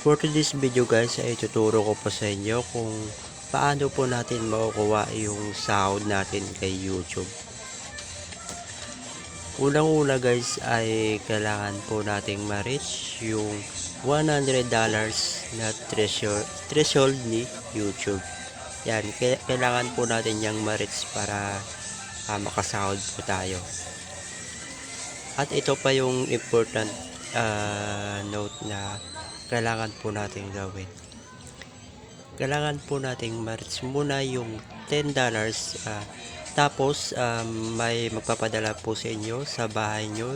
For today's video guys ay tuturo ko po sa inyo kung paano po natin makukuha yung sahod natin kay YouTube. Unang-una guys ay kailangan po nating ma-reach yung $100 na threshold ni YouTube. Yan, kailangan po natin yung ma-reach para makasahod po tayo. At ito pa yung important note na kailangan po natin gawin. Kailangan po nating ma-reach muna yung $10, tapos may magpapadala po sa inyo sa bahay nyo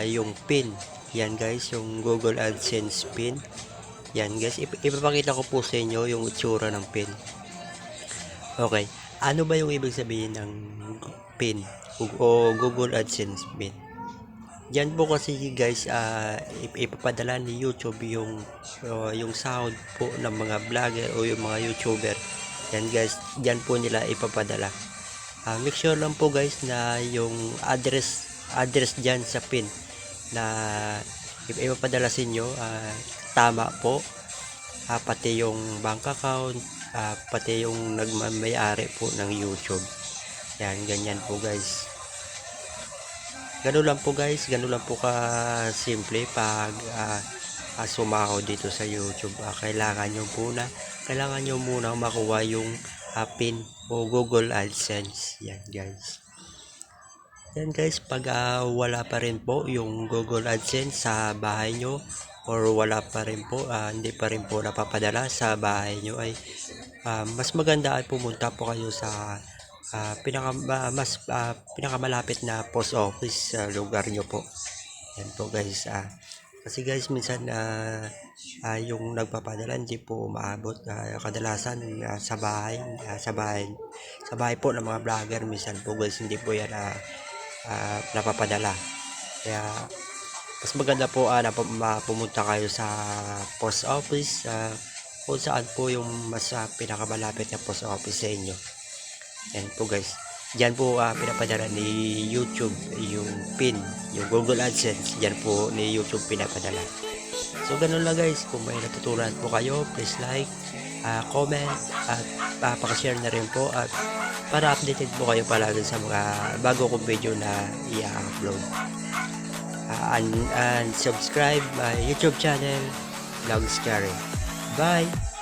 yung pin. Yan guys, yung Google AdSense pin. Yan guys, ipapakita ko po sa inyo yung itsura ng pin. Okay, ano ba yung ibig sabihin ng pin o Google AdSense pin? Yan po kasi guys, ipapadala ni YouTube yung sahod po ng mga vlogger o yung mga YouTuber. Yan guys, yan po nila ipapadala. Make sure lang po guys na yung address dyan sa pin na ipapadala sa inyo tama po, pati yung bank account, pati yung nagmamayari po ng YouTube. Yan, ganyan po guys. Ganun lang po guys, ganun lang po ka simple pag sumahod dito sa YouTube. Kailangan nyo muna makuha yung pin o Google AdSense. Yan guys. Yan guys, pag wala pa rin po yung Google AdSense sa bahay nyo or wala pa rin po, hindi pa rin po napapadala sa bahay nyo, ay mas maganda ay pumunta po kayo sa pinakamalapit na post office sa lugar nyo po. Yan po guys. Kasi guys, minsan yung nagpapadala hindi po maabot. Kadalasan sa bahay po ng mga vlogger, minsan po guys hindi po yan napapadala. Kaya mas maganda po na pumunta kayo sa post office, kung saan po yung mas pinakamalapit na post office sa inyo. Yan po guys, dyan po pinapadala ni YouTube yung pin, yung Google AdSense, dyan po ni YouTube pinapadala. So ganun lang guys, kung may natutunan po kayo, please like, comment, at pakashare na rin po, at para updated po kayo palagi sa mga bago kong video na i-upload. And subscribe my YouTube channel, Vlogscary. Bye!